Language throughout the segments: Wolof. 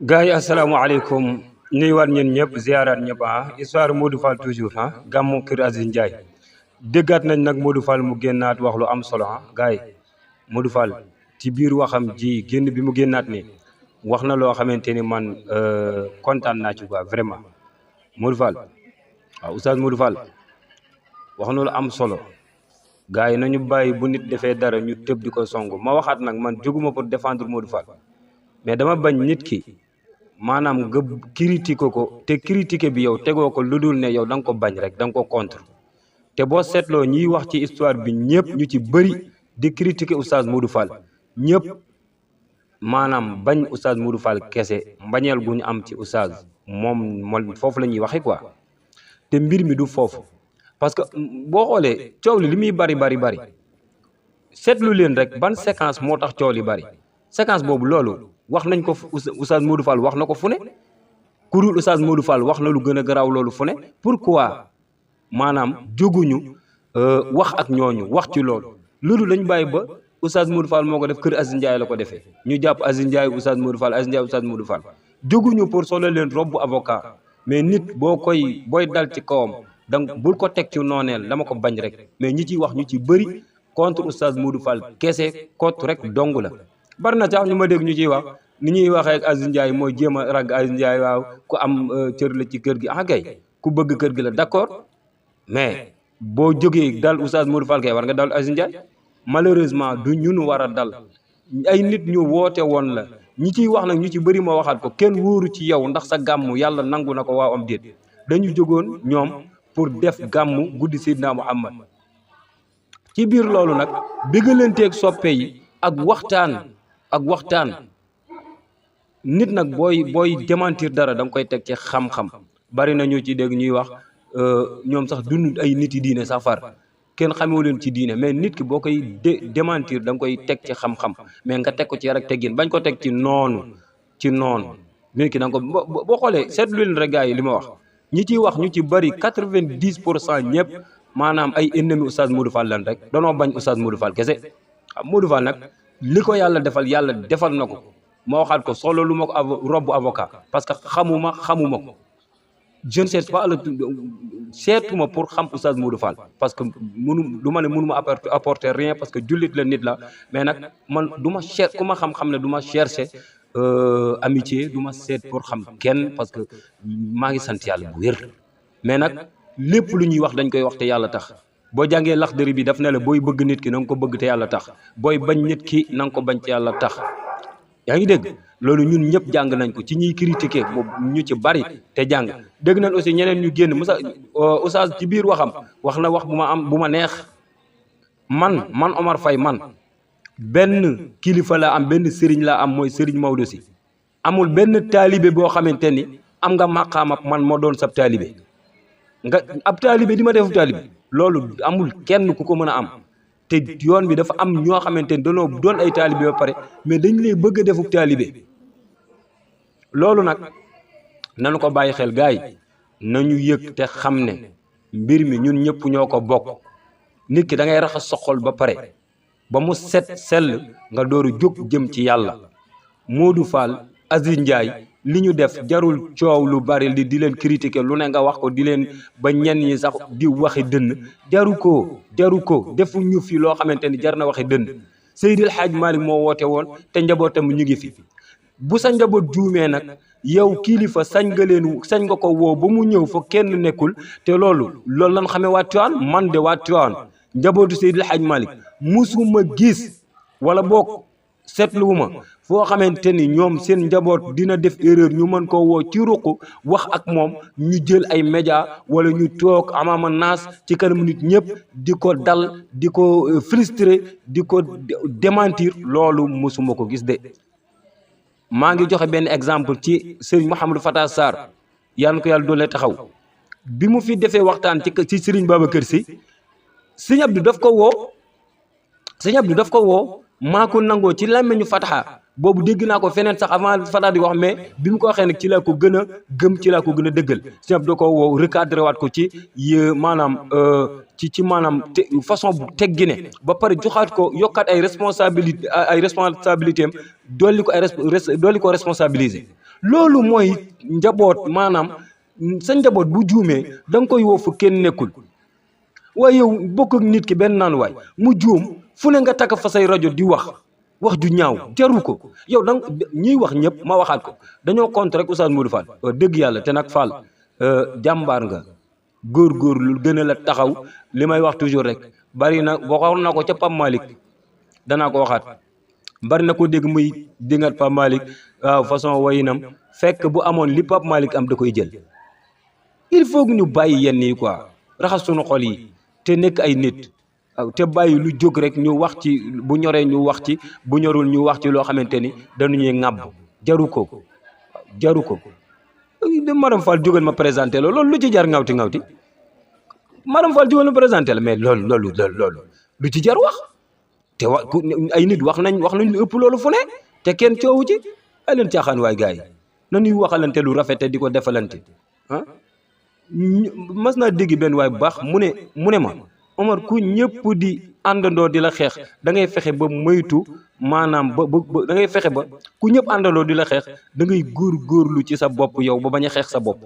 gars yi asalaamaaleykum nuyuwaat ñeen ñëpp ziaraat ñëpp histoire Modou Fall toujours gàmmu Kër Aziz Ndiaye déggaat nañ nag Modou Fall mu génnaat wax lu am solo gars yi Modou Fall ci biir waxam ji génn bi mu génnaat ni wax na loo xamante ni man kontaan naa ci quoi vraiment Modou Fall waaw oustaz Modou Fall wax na lu am solo gars yi nañu bàyyi bu nit defee dara ñu tëb di ko song ma waxaat nag man jóguma pour défendre Modou Fall mais dama bañ nit ki maanaam nga critiquer ko te critiquer bi yow tegoo ko lu dul ne yow da nga ko bañ rek da nga ko contre te boo seetloo ñiy wax ci histoire bi ñëpp ñu ci bëri di critiquer oustaz Modou Fall ñëpp maanaam bañ oustaz Modou Fall kese mbañeel gu ñu am ci oustaz moom foofu la ñuy waxee quoi te mbir mi du foofu parce que boo xoolee coow li muy bari seetlu leen rek ban séquence moo tax coow li bari séquence boobu loolu wax nañ ko oustaz Modou Fall wax na ko fu ne ku dul oustaz Modou Fall wax na lu gën a garaaw loolu fu ne pourquoi maanaam jóguñu wax ak ñooñu wax ci loolu lañ bàyyi ba oustaz Modou Fall moo ko def Kër Aziz Ndiaye la ko defee ñu jàpp Aziz Ndiaye oustaz Modou Fall Aziz Ndiaye oustaz Modou Fall jóguñu pour solo leen robbu avocat mais nit booy dal ci kawam donc bul ko teg ci nooneel dama ko bañ rek mais ñi ciy wax ñu ci bëri contre oustaz Modou Fall kese contre rek dong la bari na sax ñu ma dégg ñu ciy wax ni ñuy waxee ak Aziz Ndiaye mooy jéem a ragg Aziz Ndiaye waaw ku am cër la ci kër gi kay ku bëgg kër gi la d'accord mais boo jógee dal oustaz Modou Fall kay war nga dal Aziz Ndiaye malheureusement du ñun war a dal ay nit ñu woote woon la ñi ciy wax nag ñu ci bëri ma waxaat ko kenn wóoru ci yow ndax sa gàmmu yàlla nangu na ko waaw am déet dañu jógoon ñoom pour def gàmmu guddi Seydina Muhammad ci biir loolu nag bëggalanteeg soppe yi ak waxtaan nit nag booy démentir dara da nga koy teg ci xam-xam bari na ñu ci dégg ñuy wax ñoom sax dund ay nit yi diine sax far kenn xamewu leen ci diine mais nit ki boo koy démentir da nga koy teg ci xam-xam mais nga teg ko ci rek teggin bañ ko teg ci noonu nit ki da nga ko boo xoolee seetlu leen rek gars yi li ma wax ñi ciy wax ñu ci bari 90% ñëpp maanaam ay ennemi oustaz Modou Fall lan rek danoo bañ oustaz Modou Fall kese Modou Fall nag li ko yàlla defal na ko ma waxaat ko solo lu ma ko robbu avocat parce que xamuma ko je ne sais pas seetuma pour xam oustaz Modou Fall parce que mënuma apporter rien parce que jullit la nit la mais nag man du ma ku ma xam-xam ne du ma chercher amitié du ma seet pour xam kenn parce que maa ngi sant yàlla bu wér mais nag lépp lu ñuy wax dañ koy wax te yàlla tax boo jàngee Laxdari bi daf ne la booy bëgg nit ki na nga ko bëgg te yàlla tax booy bañ nit ki na nga ko bañ te yàlla tax yaa ngi dégg loolu ñun ñëpp jàng nañ ko ci ñuy critiquer ñu ci bari te jàng dégg nañ aussi ñeneen ñu génn musa oustaz ci biir waxam wax na wax bu ma neex man Omar Faye man benn kilifa laa am benn sëriñ laa am mooy sëriñ Maodo si amul benn taalibe boo xamante ni am nga maqaamab man moo doon sab taalibe nga ab taalibe di ma defu taalibe loolu amul kenn ku ko mën a am te yoon bi dafa am ñoo xamante ni dañoo doon ay taalibe ba pare mais dañ lay bëgg a defu taalibe loolu nag nañu ko bàyyi xel gars yi nañu yëg te xam ne mbir mi ñun ñëpp ñoo ko bokk nit ki da ngay raxas sa xol ba pare ba mu set sell nga dooru jóg jëm ci yàlla Modou Fall Aziz Ndiaye li ñu def jarul coow lu bari di leen critiquer lu ne nga wax ko di leen ba ñenn ñi sax di waxi dënn jaru ko defu ñu fi loo xamante ni jar na waxi dënn Seydil Hadj Malick moo woote woon te njabootam ñu ngi fi bu sa njaboot juumee nag yow kilifa sañ nga ko woo ba mu ñëw fa kenn nekkul te loolu lan xamee waa Tiwaawan man de waa Tiwaawan njabootu Seydil Hadj Malick musuma gis wala boog seetluwuma foo xamante ni ñoom seen njaboot dina def erreur ñu mën koo woo ci ruq wax ak moom ñu jël ay média wala ñu toog amaama naas ci kanam nit ñëpp di ko dal di ko frustré di ko démentir loolu musuma ko gis de maa ngi joxe benn exemple ci Serigne Mouhamadou Fata Sarr yàlla na ko yàlla doole taxaw bi mu fi defee waxtaan ci Serigne Babacar Sy Serigne Abdou daf ko woo maa ko nangoo ci làmmiñu Fataha boobu dégg naa ko feneen sax avant Fataha di wax mais bi mu ko waxee nag ci laa ko gën a gëm ci laa ko gën a dëggal Serigne Abdou da ko woo recadré waat ko ci maanaam façon bu teggine ba pare joxaat ko yokkaat ay responsabilité am dolli ko responsabiliser loolu mooy njaboot maanaam sa njaboot bu juumee da nga koy woo fu kenn nekkul waaye yow bokk ak nit ki benn naan waay mu juum fu ne nga takk fa say rajo di wax ju ñaaw jaru ko yow da ñuy wax ñëpp ma waxaat ko dañoo contre rek Oustaz Modou Fall dëgg yàlla te nag Fall jàmbaar nga góorgóorlu gën a la taxaw li may wax toujours rek bari na waxoon na ko ca Pape Malick danaa ko waxaat bari na ko dégg muy dingat Pape Malick waaw façon wayinam fekk bu amoon li Pape Malick am da koy jël il faut que ñu bàyyi yenn yi quoi raxas sunu xol yi te nekk ay nit waaw te bàyyi lu jóg rek ñu wax ci bu ñoree ñu wax ci bu ñorul ñu wax ci loo xamante ni dañuy ŋàbb jaru ko jaru ko madame Fall jógal ma présenté la loolu lu ci jar ngawti madame Fall jógal ma présenté la mais loolu lu ci jar wax te ay nit wax nañ lu ëpp loolu fu ne te kenn coowu ci ay leen caaxaan waay gars yi nañuy waxalante lu rafet te di ko defalante ah mas naa dégg benn waay bu baax mu ne ma Omar ku ñëpp di àndandoo di la xeex da ngay fexe ba moytu maanaam ba da ngay fexe ba ku ñëpp àndandoo di la xeex da ngay góorlu ci sa bopp yow ba bañ a xeex sa bopp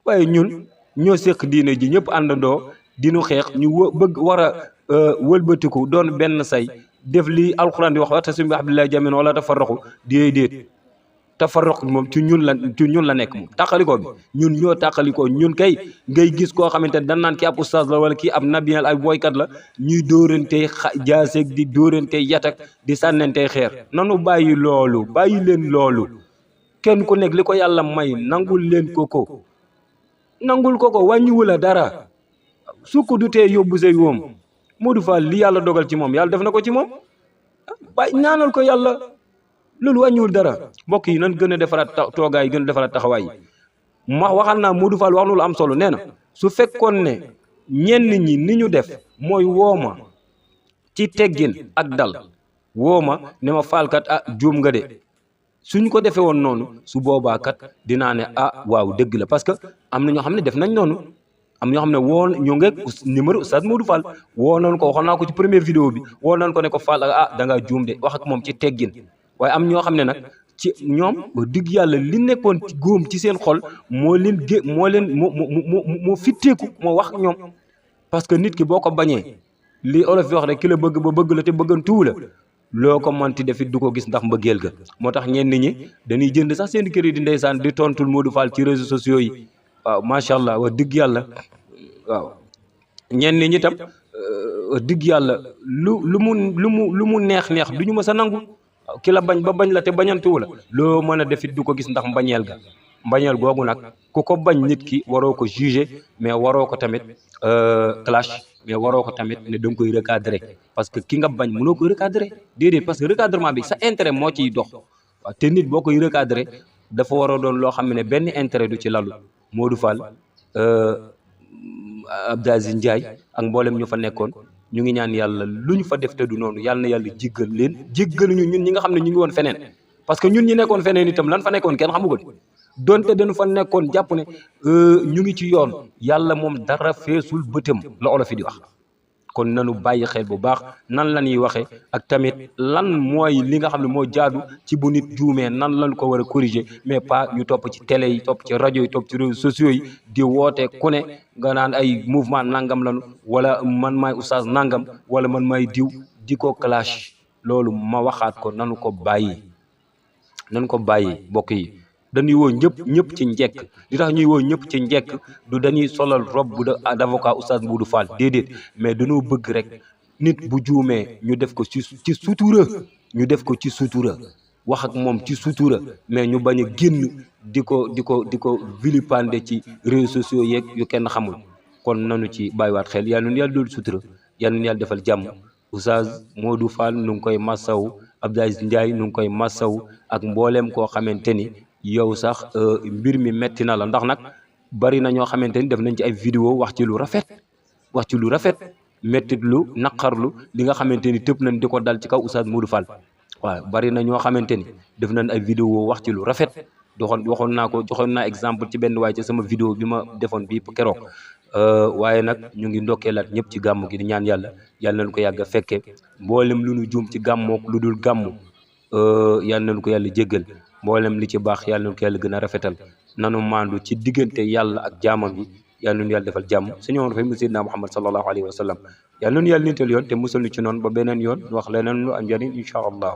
waaye ñun ñoo séq diine ji ñëpp àndandoo dinu xeex ñu bëgg war a wëlbatiku doon benn say def li alxuraan di wax wa'tasimu bi hablillahi jamii'an wala tafarraqu déedéet tafarraq moom ci ñun la nekk moom tàqalikoo bi ñun ñoo tàqalikoo ñun kay ngay gis koo xamante ne dañ naan kii ab oustaz la wala kii ab nabiyan ay boykat la ñuy dóorantey jaaseeg di dóorantey yatak di sànnantey xeer nanu bàyyi loolu bàyyi leen loolu kenn ku nekk li ko yàlla may nangul leen ko nangul ko wàññiwu la dara sukk du tee yóbbu say woom Modou Fall li yàlla dogal ci moom yàlla def na ko ci moom bàyyi ñaanal ko yàlla loolu wàññiwul dara mbokk yi nan gën a defaraat toogaay gën a defaraat taxawaay yi waxal naa Modou Fall wax na lu am solo nee na su fekkoon ne ñenn ñi ni ñu def mooy wooma ci teggin ak dal wooma ne ma Fall kat juum nga de suñ ko defee woon noonu su boobaa kat dinaa ne waaw dëgg la parce que am na ñoo xam ne def nañ noonu am ñoo xam ne ñu ngeeg numéro Oustaz Modou Fall woo nañ ko waxoon naa ko ci première vidéo bi woo nañ ko ne ko Fall da ngaa juum de wax ak moom ci teggin waaye am ñoo xam ne nag ci ñoom digg yàlla li nekkoon ci góom ci seen xol moo fitteeku moo wax ak ñoom parce que nit ki boo ko bañee li olof yi wax rek ki la bëgg ba bëgg la te bëggantuwu la loo ko mënti defit du ko gis ndax mbëggeel ga moo tax ñenn ñi dañuy jënd sax seen crédit ndeysaan di tontul Modou Fall ci réseaux sociaux yi waaw macha allah wax digg yàlla waaw ñenn ñi tam digg yàlla lu mu neex du ñu mës a nangu ki la bañ ba bañ la te bañantuwu la loo mën a defit du ko gis ndax mbañeel googu nag ku ko bañ nit ki waroo ko juger mais waroo ko tamit clash mais waroo ko tamit ne da nga koy recadrer parce que ki nga bañ mënoo koy recadrer déedéet parce que recadrement bi sa intérêt moo ciy dox waaw te nit boo koy recadrer dafa war a doon loo xam ne benn intérêt du ci lalu Modou Fall Abdou Aziz Ndiaye ak mboolem ñu fa nekkoon ñu ngi ñaan yàlla lu ñu fa def te du noonu yàlla na yàlla jéggal leen jéggaluñu ñun ñi nga xam ne ñu ngi woon feneen parce que ñun ñi nekkoon feneen itam lan fa nekkoon kenn xamu ko de donte dañu fa nekkoon jàpp ne ñu ngi ci yoon yàlla moom dara feesul bëtam la olof yi di wax kon nanu bàyyi xel bu baax nan la ñuy waxee ak tamit lan mooy li nga xam ne moo jaadu ci bu nit juumee nan lañ ko war a corriger mais pas ñu topp ci télé yi topp ci rajo yi topp ci réseaux sociaux yi di woote ku ne nga naan ay mouvement nangam lanu wala man maay oustaz nangam wala man maay diw di ko clash loolu ma waxaat ko nanu ko bàyyi mbokk yi dañuy woo ñëpp ci njekk li tax ñuy woo ñëpp ci njekk du dañuy solal robe d'avocat Oustaz Modou Fall déedéet mais dañoo bëgg rek nit bu juumee ñu def ko ci sutura wax ak moom ci sutura mais ñu bañ a génn di ko vilipender ci réseaux sociaux yeeg yu kenn xamul kon nanu ci bàyyiwaat xel yàlla nu yàlla doolu sutura yàlla nu yàlla defal jàmm Oustaz Modou Fall nu ngi koy massaw Abdou Aziz Ndiaye nu ngi koy massaw ak mbooleem koo xamante ni yow sax mbir mi metti na la ndax nag bari na ñoo xamante ni def nañ ci ay vidéo wax ci lu rafet mettit lu naqarlu li nga xamante ni tëb nañ di ko dal ci kaw Oustaz Modou Fall waaw bari na ñoo xamante ni def nañ ay vidéo wax ci lu rafet joxoon naa exemple ci benn waaye ci sama vidéo bi ma defoon bii keroog waaye nag ñu ngi ndokkeelaat ñëpp ci gàmmu gi di ñaan yàlla nañ ko yàgg a fekke mboolem lu ñu juum ci gàmmook lu dul gàmmu yàlla nañ ko yàlla jéggal mboolem li ci baax yàlla nu ko yàlla gën a rafetal nanu maandu ci diggante yàlla ak jaamam yi yàlla nu yàlla defal jàmm suñu woon dafay mu Seydina Muhammad sallallahu alayhi wa sallam yàlla nu yàlla nital yoon te musal nu ci noonu ba beneen yoon wax leneen lu am njëriñ incha allah